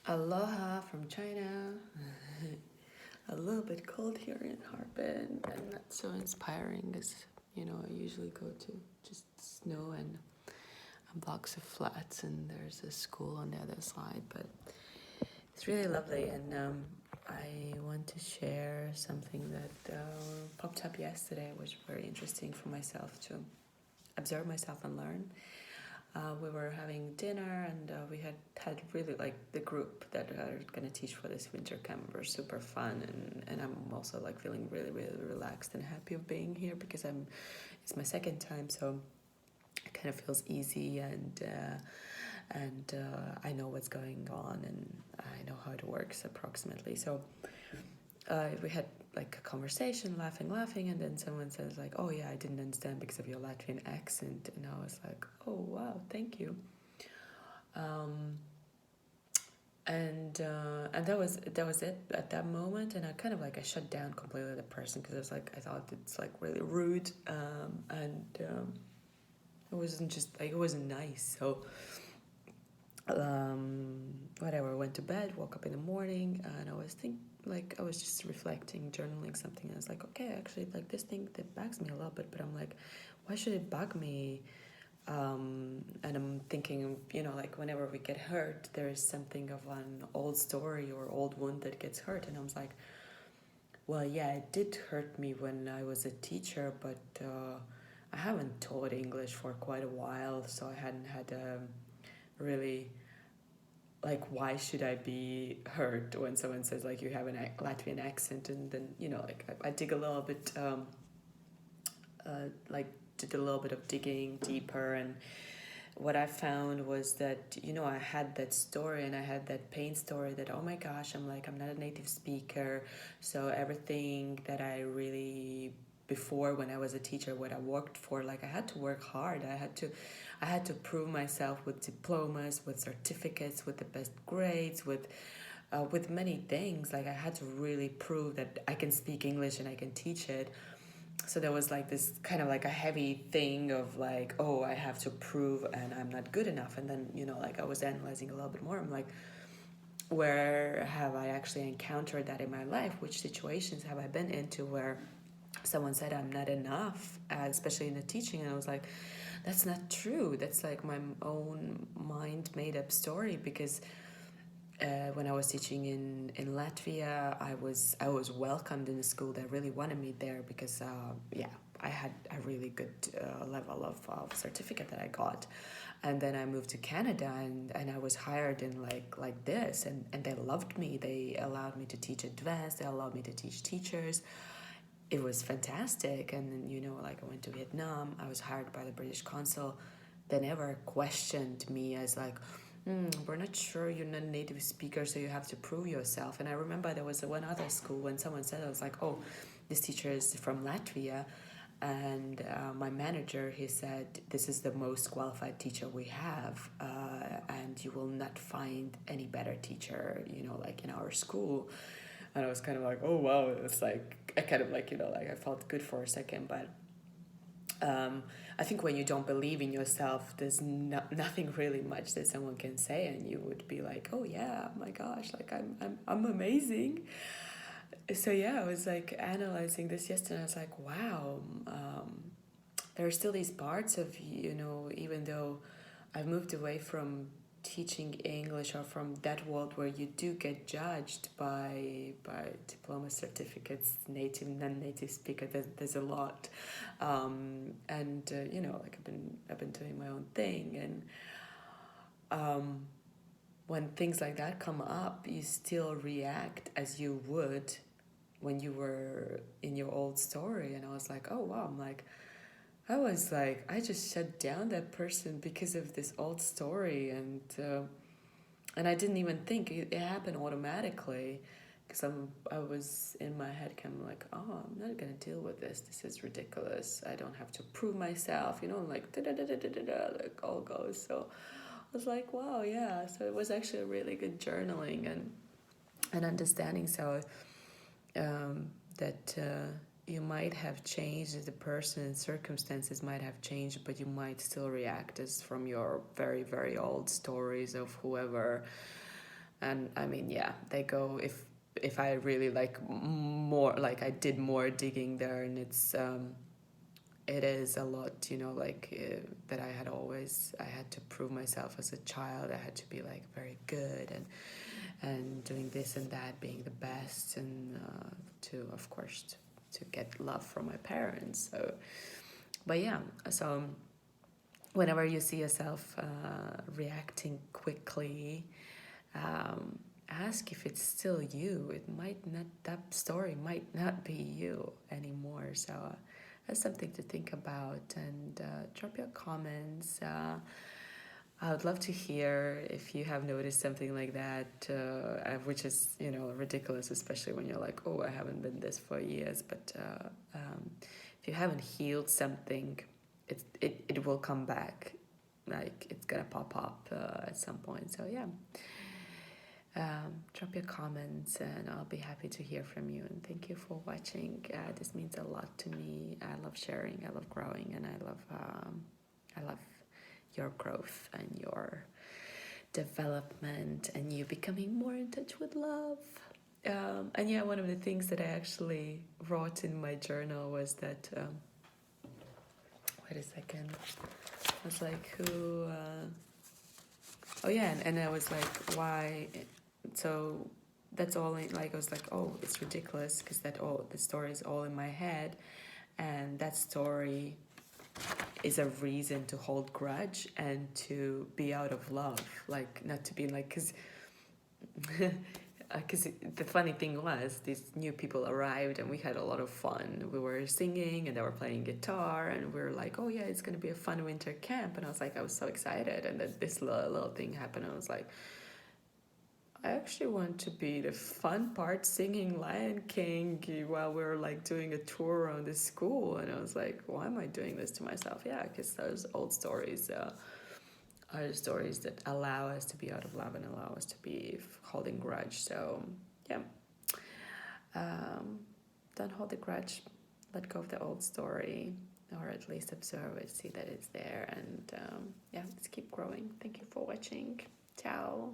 Aloha from China. A little bit cold here in Harbin and not so inspiring as I usually go to just snow and blocks of flats, and there's a school on the other side, but it's really lovely. And I want to share something that popped up yesterday, which was very interesting for myself to observe myself and learn. We were having dinner, and we had really, like, the group that are gonna teach for this winter camp were super fun, and I'm also like feeling really, really relaxed and happy of being here because it's my second time, so it kind of feels easy, and I know what's going on, and I know how it works approximately. So we had like a conversation, laughing, and then someone says like, "Oh yeah, I didn't understand because of your Latvian accent," and I was like, "Oh wow, thank you." And that was it at that moment, and I shut down completely the person because I thought it's like really rude, and it wasn't just like, it wasn't nice. So whatever, went to bed, woke up in the morning, and I was just reflecting, journaling something, and I was like, okay, actually, like, this thing that bugs me a little bit, but I'm like, why should it bug me? And I'm thinking, like, whenever we get hurt, there is something of an old story or old wound that gets hurt, and I was like, well, yeah, it did hurt me when I was a teacher, but I haven't taught English for quite a while, so I hadn't had really, like, why should I be hurt when someone says like you have an Latvian accent? And then like I dig a little bit, like did a little bit of digging deeper, and what I found was that I had that story, and I had that pain story that, oh my gosh, I'm not a native speaker, so everything that I really, before, when I was a teacher, what I worked for, like, I had to work hard. I had to prove myself with diplomas, with certificates, with the best grades, with many things. Like, I had to really prove that I can speak English and I can teach it. So there was like this kind of like a heavy thing of like, oh, I have to prove and I'm not good enough. And then like, I was analyzing a little bit more. I'm like, where have I actually encountered that in my life? Which situations have I been into where someone said I'm not enough, especially in the teaching? And I was like, that's not true. That's like my own mind made up story, because when I was teaching in Latvia, I was welcomed in a school that really wanted me there because I had a really good level of certificate that I got. And then I moved to Canada, and I was hired in like this, and they loved me. They allowed me to teach advanced. They allowed me to teach teachers. It was fantastic. And then like, I went to Vietnam. I was hired by the British consul. They never questioned me as like, we're not sure, you're not a native speaker, so you have to prove yourself. And I remember there was one other school when someone said, I was like, oh, this teacher is from Latvia. And my manager, he said, this is the most qualified teacher we have, and you will not find any better teacher, like, in our school. And I was kind of like, oh wow, it's like, I kind of like, like, I felt good for a second. But I think when you don't believe in yourself, there's nothing really much that someone can say, and you would be like, oh yeah, my gosh, like, I'm amazing. So yeah, I was like analyzing this yesterday. I was like, wow, there are still these parts of even though I've moved away from teaching English, or from that world where you do get judged by diploma, certificates, native, non-native speaker. There's a lot, and like, I've been doing my own thing, and when things like that come up, you still react as you would when you were in your old story. And I was like, oh wow, I just shut down that person because of this old story, and I didn't even think it happened automatically, because I was in my head kind of like, oh, I'm not gonna deal with this. This is ridiculous. I don't have to prove myself, like, da da da da da da, like, all goes. So I was like, wow, yeah. So it was actually a really good journaling and understanding. So that you might have changed as a person, and circumstances might have changed, but you might still react as from your very, very old stories of whoever And I mean, yeah, they go if I really like more, like I did more digging there, and it is a lot, like that I had to prove myself as a child. I had to be like very good and doing this and that, being the best, and to, of course, to get love from my parents. So, but yeah, so whenever you see yourself reacting quickly, ask if it's still you. It might not, that story might not be you anymore. So that's something to think about, and drop your comments. I would love to hear if you have noticed something like that, which is, ridiculous, especially when you're like, oh, I haven't been this for years. But if you haven't healed something, it will come back. Like, it's gonna pop up at some point. So yeah, drop your comments, and I'll be happy to hear from you. And thank you for watching. This means a lot to me. I love sharing. I love growing, and I love your growth and your development, and you becoming more in touch with love. And yeah, one of the things that I actually wrote in my journal was that. Wait a second. I was like, who? Oh yeah, and I was like, why? So that's all. Like I was like, oh, it's ridiculous because the story is all in my head, and that story is a reason to hold grudge and to be out of love, like not to be like, because the funny thing was these new people arrived and we had a lot of fun. We were singing and they were playing guitar, and we were like, oh yeah, it's gonna be a fun winter camp. And I was so excited, and then this little thing happened, and I was like, I actually want to be the fun part, singing Lion King while we were like doing a tour around the school. And I was like, why am I doing this to myself? Yeah, because those old stories are the stories that allow us to be out of love and allow us to be holding grudge. So yeah, don't hold a grudge. Let go of the old story, or at least observe it, see that it's there, and yeah, let's keep growing. Thank you for watching. Ciao.